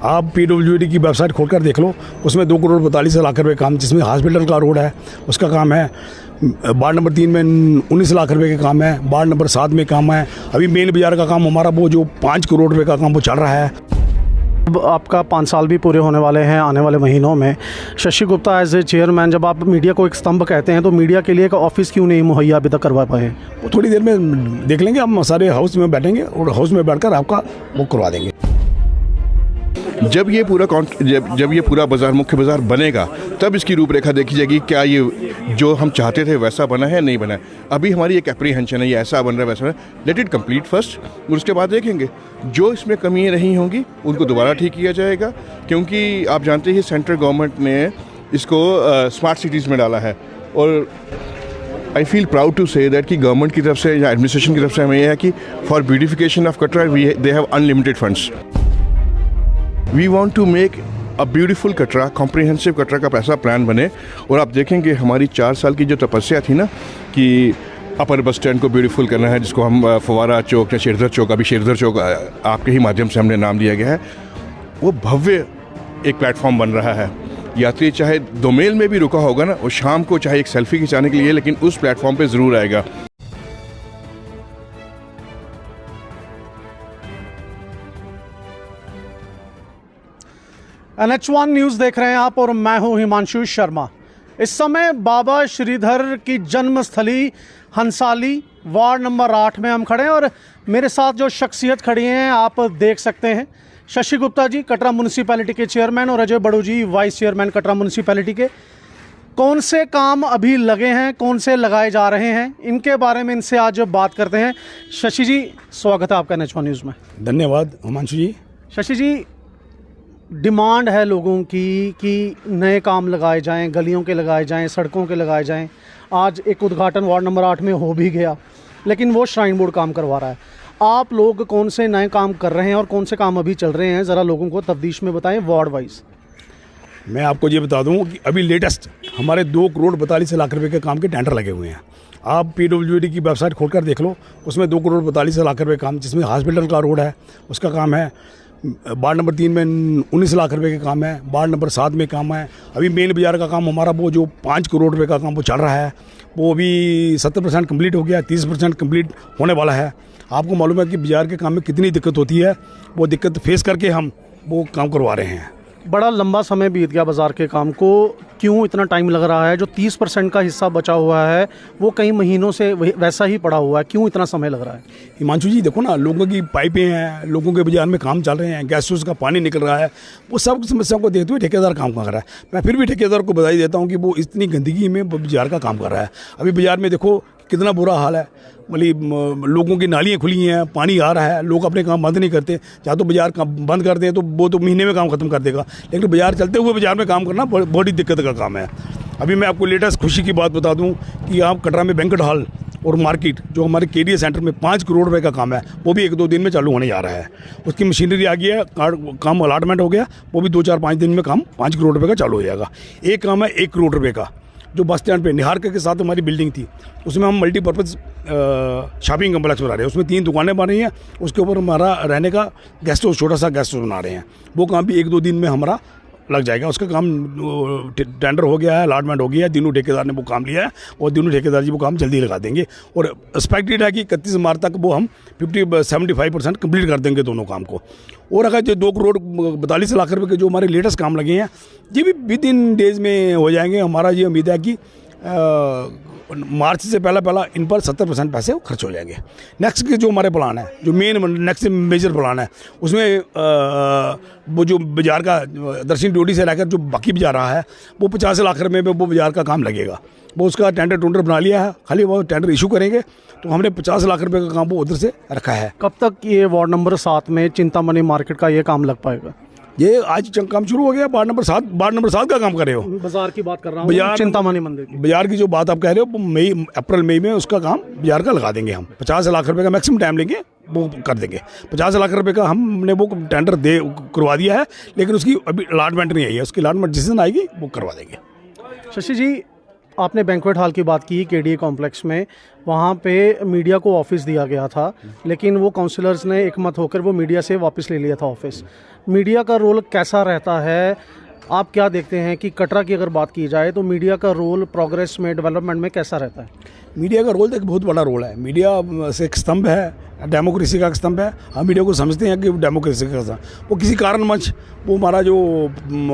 आप PWD की website खोलकर देख लो, उसमें 2 करोड़ 42 लाख रुपये काम, जिसमें हॉस्पिटल का रोड है उसका काम है। वार्ड नंबर 3 में 19 लाख रुपए के काम है। वार्ड नंबर 7 में काम है। अभी मेन बाजार का काम हमारा वो जो 5 करोड़ रुपए का काम वो चल रहा है। अब आपका 5 साल भी पूरे होने वाले हैं आने वाले महीनों में। Shashi Gupta as a chairman, जब आप मीडिया को एक स्तंभ कहते हैं तो मीडिया के लिए एक ऑफिस क्यों नहीं मुहैया अभी तक करवा पाए? वो थोड़ी देर में देख लेंगे, हम सारे हाउस में बैठेंगे और हाउस में बैठकर आपका वो करवा देंगे। जब ये पूरा बाज़ार मुख्य बाज़ार बनेगा तब इसकी रूपरेखा देखी जाएगी, क्या ये जो हम चाहते थे वैसा बना है नहीं बना है। अभी हमारी एक एप्रीहेंशन है, ये ऐसा बन रहा है वैसा बन रहा है। लेट इट कंप्लीट फर्स्ट, और उसके बाद देखेंगे जो इसमें कमियाँ रही होंगी उनको दोबारा ठीक किया जाएगा। क्योंकि आप जानते हैं सेंट्रल गवर्नमेंट ने इसको स्मार्ट सिटीज़ में डाला है, और I feel proud to say that कि गवर्नमेंट की तरफ से या एडमिनिस्ट्रेशन की तरफ से हमें यह है कि for beautification of Katra they have unlimited funds. We want to make a beautiful Katra, comprehensive Katra का ऐसा प्लान बने। और आप देखेंगे हमारी 4 साल की जो तपस्या थी ना कि अपर बस स्टैंड को ब्यूटीफुल करना है, जिसको हम फवारा चौक या शेरधर चौक, अभी शेरधर चौक आपके ही माध्यम से हमने नाम दिया गया है, वो भव्य एक प्लेटफॉर्म बन रहा है। यात्री चाहे दोमेल में भी रुका होगा ना, वो शाम को चाहे एक सेल्फी खिंचाने के लिए, लेकिन उस प्लेटफॉर्म पे ज़रूर आएगा। NH1 न्यूज़ देख रहे हैं आप और मैं हूं हिमांशु शर्मा। इस समय बाबा श्रीधर की जन्मस्थली हंसाली वार्ड नंबर 8 में हम खड़े हैं और मेरे साथ जो शख्सियत खड़ी हैं आप देख सकते हैं। शशि गुप्ता जी कटरा म्यूनिसिपैलिटी के चेयरमैन और अजय बड़ू जी वाइस चेयरमैन कटरा म्यूनिसिपैलिटी के। कौन से काम अभी लगे हैं, कौन से लगाए जा रहे हैं, इनके बारे में इनसे आज बात करते हैं। शशि जी स्वागत है आपका NH1 न्यूज़ में। धन्यवाद हिमांशु जी। शशि जी, डिमांड है लोगों की कि नए काम लगाए जाएं, गलियों के लगाए जाएं, सड़कों के लगाए जाएं। आज एक उद्घाटन वार्ड नंबर 8 में हो भी गया, लेकिन वो श्राइन बोर्ड काम करवा रहा है। आप लोग कौन से नए काम कर रहे हैं और कौन से काम अभी चल रहे हैं, ज़रा लोगों को तफ्तीश में बताएं वार्ड वाइज। मैं आपको ये बता दूं कि अभी लेटेस्ट हमारे 2 करोड़ 42 लाख रुपए के काम के टेंडर लगे हुए हैं। आप PWD की वेबसाइट खोलकर देख लो, उसमें 2 करोड़ 42 लाख रुपए काम, जिसमें हॉस्पिटल का रोड है उसका काम है। वार्ड नंबर 3 में 19 लाख रुपए के काम है। वार्ड नंबर 7 में काम है। अभी मेन बाजार का काम हमारा वो जो 5 करोड़ रुपए का काम वो चल रहा है, वो अभी 70% कंप्लीट हो गया, 30% कंप्लीट होने वाला है। आपको मालूम है कि बाजार के काम में कितनी दिक्कत होती है, वो दिक्कत फेस करके हम वो काम करवा रहे हैं। बड़ा लंबा समय बीत गया बाज़ार के काम को, क्यों इतना टाइम लग रहा है? जो 30% का हिस्सा बचा हुआ है वो कई महीनों से वैसा ही पड़ा हुआ है, क्यों इतना समय लग रहा है? हिमांशु जी देखो ना, लोगों की पाइपें हैं, लोगों के बाजार में काम चल रहे हैं, गैस का पानी निकल रहा है, वो सब समस्याओं को देखते हुए ठेकेदार काम कर रहा है। मैं फिर भी ठेकेदार को बधाई देता हूँ कि वो इतनी गंदगी में बाजार का काम कर रहा है। अभी बाजार में देखो कितना बुरा हाल है, मतलब लोगों की नालियाँ खुली हैं, पानी आ रहा है, लोग अपने काम बंद नहीं करते। चाहे तो बाजार बंद कर दें तो वो तो महीने में काम खत्म कर देगा, लेकिन बाजार चलते हुए बाजार में काम करना बड़ी दिक्कत का काम है। अभी मैं आपको लेटेस्ट खुशी की बात बता दूं कि आप कटरा में बैंक्वेट हॉल और मार्केट जो हमारे KDA सेंटर में 5 करोड़ रुपए का काम है, वो भी 1-2 दिन में चालू होने जा रहा है। उसकी मशीनरी आ गई है, काम अलॉटमेंट हो गया, वो भी 2-4-5 दिन में काम 5 करोड़ रुपए का चालू हो जाएगा। एक काम है 1 करोड़ रुपए का, जो बस स्टैंड पे निहार के साथ हमारी बिल्डिंग थी, उसमें हम मल्टीपर्पज़ शॉपिंग कम्प्लेक्स बना रहे हैं। उसमें 3 दुकानें बन रही हैं, उसके ऊपर हमारा रहने का गेस्ट हाउस, छोटा सा गेस्ट हाउस बना रहे हैं। वो काम भी 1-2 दिन में हमारा लग जाएगा। उसका काम टेंडर हो गया है, अलॉटमेंट हो गया है, तीनों ठेकेदार ने वो काम लिया है और तीनों ठेकेदार जी वो काम जल्दी लगा देंगे। और एक्सपेक्टेड है कि 31 मार्च तक वो हम 75% कंप्लीट कर देंगे दोनों काम को। और अगर जो 2 करोड़ 42 लाख रुपए के जो हमारे लेटेस्ट काम लगे हैं, ये भी विद इन डेज में हो जाएंगे। हमारा ये उम्मीद है कि मार्च से पहला इन पर 70% पैसे खर्च हो जाएंगे। नेक्स्ट के जो हमारे प्लान है, जो नेक्स्ट मेजर प्लान है, उसमें वो जो बाजार का दर्शन ड्योटी से लेकर जो बाकी बाजार रहा है, वो 50 लाख रुपये में वो बाजार का काम लगेगा। वो उसका टेंडर बना लिया है, खाली वो टेंडर इशू करेंगे। तो हमने 50 लाख रुपये का काम वो उधर से रखा है। कब तक ये वार्ड नंबर 7 में चिंतामणि मार्केट का ये काम लग पाएगा? ये आज काम शुरू हो गया। वार्ड नंबर 7 का काम कर रहे हो? बाजार की बात कर रहा हूँ, चिंतामणि मंदिर की। बाजार की जो बात आप कह रहे हो, वो अप्रैल मई में उसका काम बाजार का लगा देंगे हम। 50 लाख रुपए का मैक्सिमम टाइम लेंगे, वो कर देंगे। 50 लाख रुपए का हमने वो टेंडर करवा दिया है, लेकिन उसकी अभी अलॉटमेंट नहीं आई है। उसकी अलॉटमेंट जिस दिन आएगी वो करवा देंगे। शशि जी, आपने बैंक्वेट हॉल की बात की केडीए कॉम्प्लेक्स में, वहाँ पे मीडिया को ऑफिस दिया गया था, लेकिन वो काउंसलर्स ने एकमत होकर वो मीडिया से वापस ले लिया था ऑफिस। मीडिया का रोल कैसा रहता है, आप क्या देखते हैं कि कटरा की अगर बात की जाए तो मीडिया का रोल प्रोग्रेस में, डेवलपमेंट में कैसा रहता है? मीडिया का रोल तो एक बहुत बड़ा रोल है। मीडिया से एक स्तंभ है, डेमोक्रेसी का एक स्तंभ है। हम मीडिया को समझते हैं कि डेमोक्रेसी का स्तंभ, वो किसी कारणवश वो हमारा जो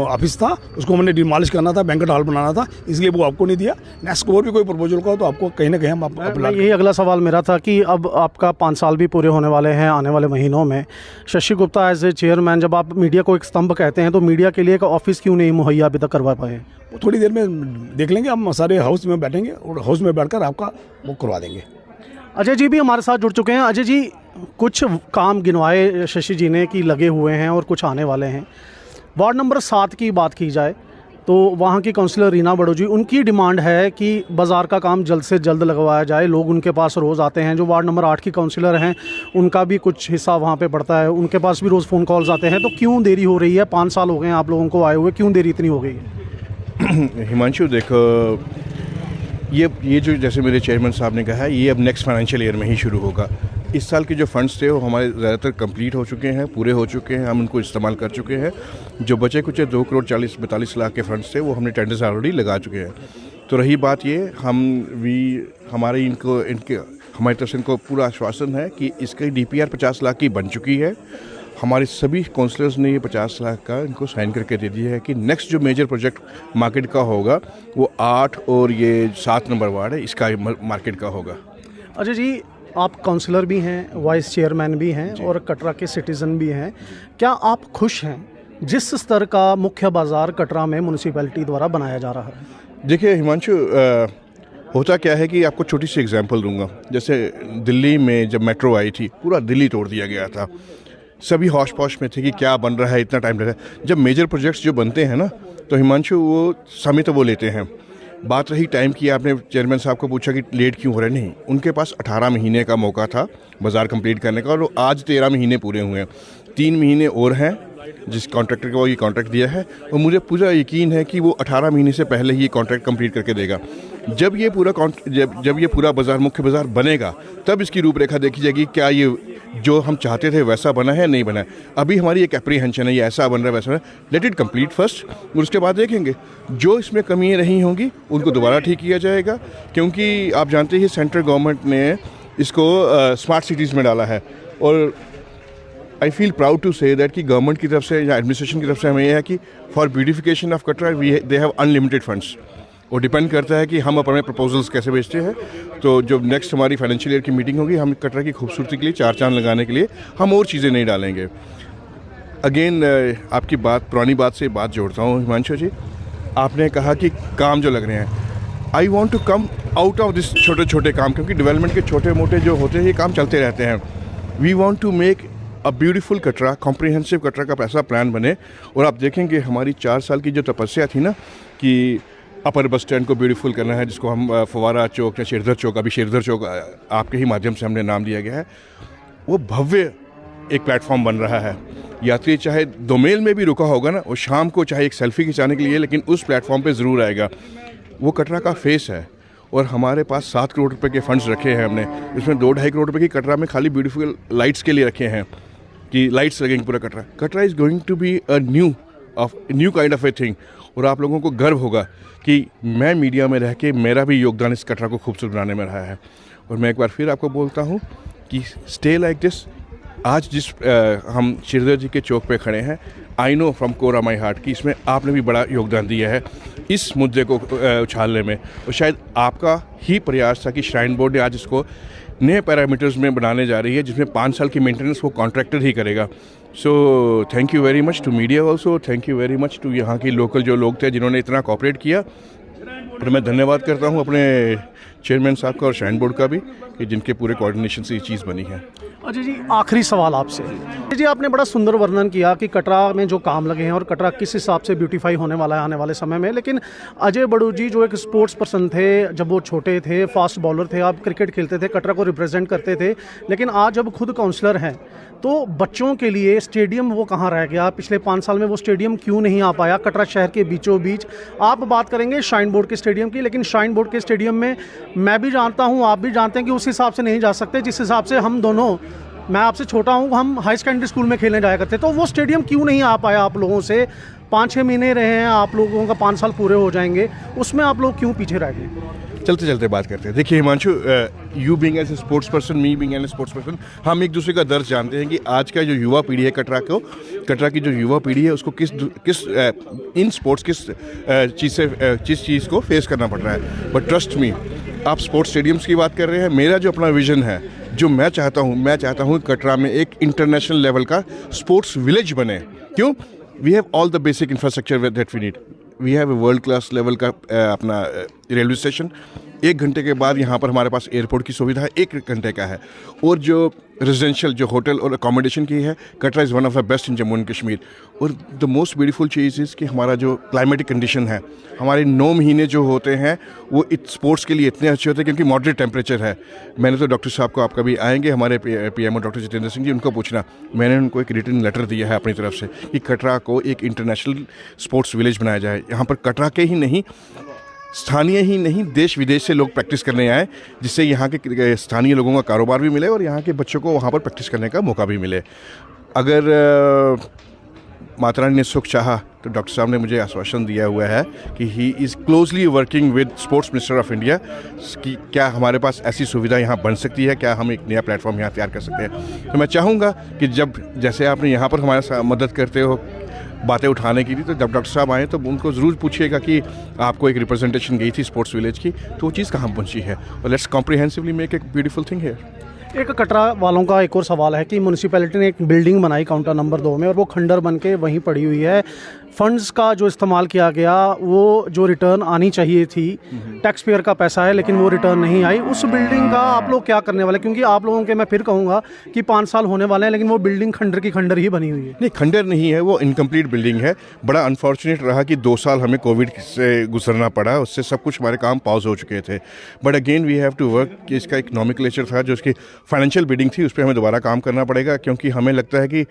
ऑफिस था उसको हमने डिमॉलिश करना था, बैंक्वेट हॉल बनाना था, इसलिए वो आपको नहीं दिया। नेक्स्ट और भी कोई प्रपोजल का तो आपको कहीं ना कहीं हम यही अगला सवाल मेरा था कि अब आपका 5 साल भी पूरे होने वाले हैं आने वाले महीनों में। Shashi Gupta as a chairman, जब आप मीडिया को एक स्तंभ कहते हैं तो मीडिया के लिए एक ऑफिस क्यों नहीं मुहैया अभी तक करवा पाए? वो थोड़ी देर में देख लेंगे, हम सारे हाउस में बैठेंगे और हाउस में बैठकर आपका वो करवा देंगे। अजय जी भी हमारे साथ जुड़ चुके हैं। अजय जी, कुछ काम गिनवाए शशि जी ने कि लगे हुए हैं और कुछ आने वाले हैं। वार्ड नंबर 7 की बात की जाए तो वहाँ की काउंसलर रीना बड़ो जी, उनकी डिमांड है कि बाज़ार का काम जल्द से जल्द लगवाया जाए। लोग उनके पास रोज़ आते हैं। जो वार्ड नंबर 8 की काउंसलर हैं उनका भी कुछ हिस्सा वहाँ पे पड़ता है, उनके पास भी रोज़ फ़ोन कॉल्स आते हैं। तो क्यों देरी हो रही है? 5 साल हो गए हैं आप लोगों को आए हुए, क्यों देरी इतनी हो गई है? हिमांशु, देखो, ये जो जैसे मेरे चेयरमैन साहब ने कहा है, ये अब नेक्स्ट फाइनेंशियल ईयर में ही शुरू होगा। इस साल के जो फंड्स थे वो हमारे ज़्यादातर कंप्लीट हो चुके हैं, पूरे हो चुके हैं, हम उनको इस्तेमाल कर चुके हैं। जो बचे कुछ 2 करोड़ 42 लाख के फंड्स थे वो हमने टेंडर्स ऑलरेडी लगा चुके हैं। तो रही बात ये, हमारी हमारी तरफ से इनको पूरा आश्वासन है कि इसकी DPR 50 लाख की बन चुकी है। हमारे सभी काउंसलर्स ने ये 50 लाख का इनको साइन करके दे दिया है कि नेक्स्ट जो मेजर प्रोजेक्ट मार्केट का होगा वो 8 और ये 7 नंबर वार्ड है, इसका मार्केट का होगा। अजय जी, आप काउंसलर भी हैं, वाइस चेयरमैन भी हैं और कटरा के सिटीज़न भी हैं। क्या आप खुश हैं जिस स्तर का मुख्य बाज़ार कटरा में म्यूनिसिपैलिटी द्वारा बनाया जा रहा है? देखिए हिमांशु, होता क्या है कि आपको छोटी सी एग्जांपल दूंगा। जैसे दिल्ली में जब मेट्रो आई थी, पूरा दिल्ली तोड़ दिया गया था। सभी हौश पौश में थे कि क्या बन रहा है, इतना टाइम लग रहा है। जब मेजर प्रोजेक्ट्स जो बनते हैं ना, तो हिमांशु वो समय तो वो लेते हैं। बात रही टाइम की, आपने चेयरमैन साहब को पूछा कि लेट क्यों हो रहा है। नहीं, उनके पास 18 महीने का मौका था बाज़ार कंप्लीट करने का, और आज 13 महीने पूरे हुए हैं। 3 महीने और हैं जिस कॉन्ट्रैक्टर को ये कॉन्ट्रैक्ट दिया है, और मुझे पूरा यकीन है कि वो 18 महीने से पहले ही ये कॉन्ट्रैक्ट कंप्लीट करके देगा। जब ये पूरा बाज़ार मुख्य बाज़ार बनेगा तब इसकी रूपरेखा देखी जाएगी, क्या ये जो हम चाहते थे वैसा बना है, नहीं बना है। अभी हमारी एक एप्रीहेंशन है, ये ऐसा बन रहा है, वैसा बन रहा है। लेट इट कंप्लीट फर्स्ट, और उसके बाद देखेंगे जो इसमें कमियाँ रही होंगी उनको दोबारा ठीक किया जाएगा। क्योंकि आप जानते हैं सेंट्रल गवर्नमेंट ने इसको स्मार्ट सिटीज़ में डाला है, और I feel proud to say that कि गवर्नमेंट की तरफ से या एडमिनिस्ट्रेशन की तरफ से हमें यह है कि for beautification of Katra they have unlimited funds. वो डिपेंड करता है कि हम अपने प्रपोजल्स कैसे भेजते हैं। तो जो नेक्स्ट हमारी फाइनेंशियल ईयर की मीटिंग होगी, हम कटरा की खूबसूरती के लिए 4 चांद लगाने के लिए हम और चीज़ें नहीं डालेंगे। अगेन आपकी बात, पुरानी बात से बात जोड़ता हूँ हिमांशु जी। आपने कहा कि काम जो लग रहे हैं, I want to come out of this छोटे छोटे काम, क्योंकि डेवलपमेंट के छोटे मोटे जो होते हैं ये काम चलते रहते हैं। We want to make a beautiful Katra, comprehensive Katra का ऐसा प्लान बने। और आप देखेंगे हमारी 4 साल की जो तपस्या थी ना कि अपर बस स्टैंड को ब्यूटीफुल करना है, जिसको हम फवारा चौक या शेरधर चौक, अभी शेरधर चौक आपके ही माध्यम से हमने नाम दिया गया है, वो भव्य एक प्लेटफॉर्म बन रहा है। यात्री चाहे दोमेल में भी रुका होगा ना, वो शाम को चाहे एक सेल्फी खिंचाने के लिए, लेकिन उस प्लेटफॉर्म पे ज़रूर आएगा। वो कटरा का फेस है। और हमारे पास 7 करोड़ रुपए के फंड्स रखे हैं हमने, इसमें 2-2.5 करोड़ रुपए की कटरा में खाली ब्यूटीफुल लाइट्स के लिए रखे हैं कि लाइट्स लगेंगे पूरा Katra. Katra is going to be a new kind of a thing. और आप लोगों को गर्व होगा कि मैं मीडिया में रह के मेरा भी योगदान इस कटरा को खूबसूरत बनाने में रहा है। और मैं एक बार फिर आपको बोलता हूँ कि स्टे लाइक दिस। आज जिस हम शेरधर जी के चौक पे खड़े हैं, I know from core of my heart कि इसमें आपने भी बड़ा योगदान दिया है इस मुद्दे को उछालने में। और शायद आपका ही प्रयास था कि श्राइन बोर्ड ने आज इसको नए पैरामीटर्स में बनाने जा रही है, जिसमें 5 साल की मेंटेनेंस वो कॉन्ट्रैक्टर ही करेगा। So thank you very much to media also, thank you very much to यहाँ की लोकल जो लोग थे जिन्होंने इतना कोऑपरेट किया। और मैं धन्यवाद करता हूँ अपने चेयरमैन साहब का और श्राइन बोर्ड का भी, कि जिनके पूरे कोऑर्डिनेशन से ये चीज़ बनी है। अजय जी, आखिरी सवाल आपसे। अजय जी, आपने बड़ा सुंदर वर्णन किया कि कटरा में जो काम लगे हैं और कटरा किस हिसाब से ब्यूटीफाई होने वाला है आने वाले समय में। लेकिन अजय बड़ू जी जो एक स्पोर्ट्स पर्सन थे, जब वो छोटे थे, फास्ट बॉलर थे, आप क्रिकेट खेलते थे, कटरा को रिप्रेजेंट करते थे, लेकिन आज जब खुद काउंसलर हैं तो बच्चों के लिए स्टेडियम वो कहाँ रह गया, पिछले 5 साल में वो स्टेडियम क्यों नहीं आ पाया कटरा शहर के बीचों बीच। आप बात करेंगे श्राइन बोर्ड के स्टेडियम की, लेकिन श्राइन बोर्ड के स्टेडियम में मैं भी जानता हूँ, आप भी जानते हैं कि उस हिसाब से नहीं जा सकते जिस हिसाब से हम दोनों, मैं आपसे छोटा हूँ, हम हाई सेकेंडरी स्कूल में खेलने जाया करते। तो वो स्टेडियम क्यों नहीं आ पाया आप लोगों से? 5-6 महीने रहे हैं, आप लोगों का 5 साल पूरे हो जाएंगे, उसमें आप लोग क्यों पीछे रह गए? चलते चलते बात करते हैं। देखिए Himanshu, you being as a sports person, me being as a sports person, हम एक दूसरे का दर्द जानते हैं कि आज का जो युवा पीढ़ी है कटरा की जो युवा पीढ़ी है उसको किस इन स्पोर्ट्स किस चीज़ को फेस करना पड़ रहा है। बट ट्रस्ट मी, आप स्पोर्ट्स स्टेडियम्स की बात कर रहे हैं, मेरा जो अपना विजन है, जो मैं चाहता हूँ कटरा में एक इंटरनेशनल लेवल का स्पोर्ट्स विलेज बने। क्यों? We have all the basic infrastructure that we need. We have a world class level का अपना रेलवे स्टेशन, 1 घंटे के बाद यहाँ पर हमारे पास एयरपोर्ट की सुविधा है, 1 घंटे का है। और जो रेजिडेंशियल जो होटल और अकोमोडेशन की है, Katra is one of the best in Jammu and Kashmir. और द मोस्ट ब्यूटीफुल चीज़ इज़ कि हमारा जो क्लाइमेटिक कंडीशन है, हमारे 9 महीने जो होते हैं वो स्पोर्ट्स के लिए इतने अच्छे होते हैं क्योंकि मॉडरेट टेम्परेचर है। मैंने तो डॉक्टर साहब को, आप कभी आएंगे हमारे पीएमओ डॉक्टर जितेंद्र सिंह जी, उनको पूछना, मैंने उनको एक रिटन लेटर दिया है अपनी तरफ से कि कटरा को एक इंटरनेशनल स्पोर्ट्स विलेज बनाया जाए। यहाँ पर कटरा के ही नहीं, स्थानीय ही नहीं, देश विदेश से लोग प्रैक्टिस करने आए, जिससे यहाँ के स्थानीय लोगों का कारोबार भी मिले और यहाँ के बच्चों को वहाँ पर प्रैक्टिस करने का मौका भी मिले। अगर माता रानी ने सुख चाहा तो डॉक्टर साहब ने मुझे आश्वासन दिया हुआ है कि he is closely working with sports minister of India कि क्या हमारे पास ऐसी सुविधा यहाँ बन सकती है, क्या हम एक नया प्लेटफॉर्म यहाँ तैयार कर सकते हैं। तो मैं चाहूँगा कि जब जैसे आपने यहाँ पर हमारे साथ मदद करते हो बातें उठाने की थी, तो जब डॉक्टर साहब आए तो उनको ज़रूर पूछिएगा कि आपको एक रिप्रेजेंटेशन गई थी स्पोर्ट्स विलेज की, तो वो चीज़ कहाँ पहुँची है, और let's comprehensively make a beautiful thing है। एक कटरा वालों का एक और सवाल है कि म्यूनिसिपैलिटी ने एक बिल्डिंग बनाई काउंटर नंबर 2 में और वो खंडर बन के वहीं पड़ी हुई है। फंड्स का जो इस्तेमाल किया गया, वो जो रिटर्न आनी चाहिए थी, टैक्स पेयर का पैसा है, लेकिन वो रिटर्न नहीं आई। उस बिल्डिंग का आप लोग क्या करने वाले? क्योंकि आप लोगों के, मैं फिर कहूँगा कि 5 साल होने वाले हैं, लेकिन वो बिल्डिंग खंडर की खंडर ही बनी हुई है। नहीं, खंडर नहीं है, वो इनकम्प्लीट बिल्डिंग है। बड़ा अनफॉर्चुनेट रहा कि 2 साल हमें कोविड से गुजरना पड़ा, उससे सब कुछ हमारे काम पॉज हो चुके थे। But again we have to work कि इसका इकोनॉमिक नेचर था, जो उसकी फाइनेंशियल बिल्डिंग थी, उस पर हमें दोबारा काम करना पड़ेगा, क्योंकि हमें लगता है कि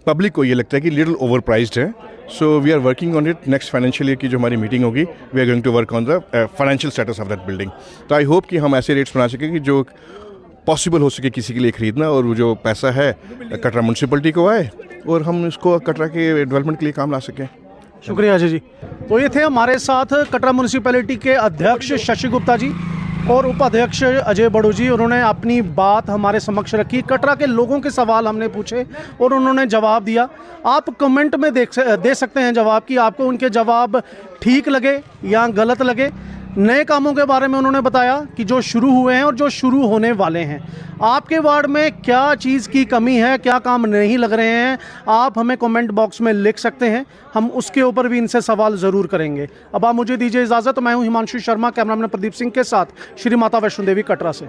पब्लिक को ये लगता है कि लिटिल ओवर प्राइस्ड है। So we are working on it. Next financial year की जो हमारी मीटिंग होगी, we are going to work on the financial status of that building. तो आई होप कि हम ऐसे रेट्स बना सकें कि जो पॉसिबल हो सके किसी के लिए ख़रीदना, और वो जो पैसा है कटरा म्यूनसिपलिटी को आए और हम इसको कटरा के डेवलपमेंट के लिए काम ला सकें। शुक्रिया अजय जी। तो ये थे हमारे साथ कटरा म्यूनसिपैलिटी के अध्यक्ष शशि गुप्ता जी और उपाध्यक्ष अजय बड़ू जी। उन्होंने अपनी बात हमारे समक्ष रखी, कटरा के लोगों के सवाल हमने पूछे और उन्होंने जवाब दिया। आप कमेंट में दे सकते हैं जवाब कि आपको उनके जवाब ठीक लगे या गलत लगे। नए कामों के बारे में उन्होंने बताया कि जो शुरू हुए हैं और जो शुरू होने वाले हैं। आपके वार्ड में क्या चीज़ की कमी है, क्या काम नहीं लग रहे हैं, आप हमें कमेंट बॉक्स में लिख सकते हैं, हम उसके ऊपर भी इनसे सवाल ज़रूर करेंगे। अब आप मुझे दीजिए इजाज़त। मैं हूं हिमांशु शर्मा, कैमरामैन प्रदीप सिंह के साथ श्री माता वैष्णो देवी कटरा से।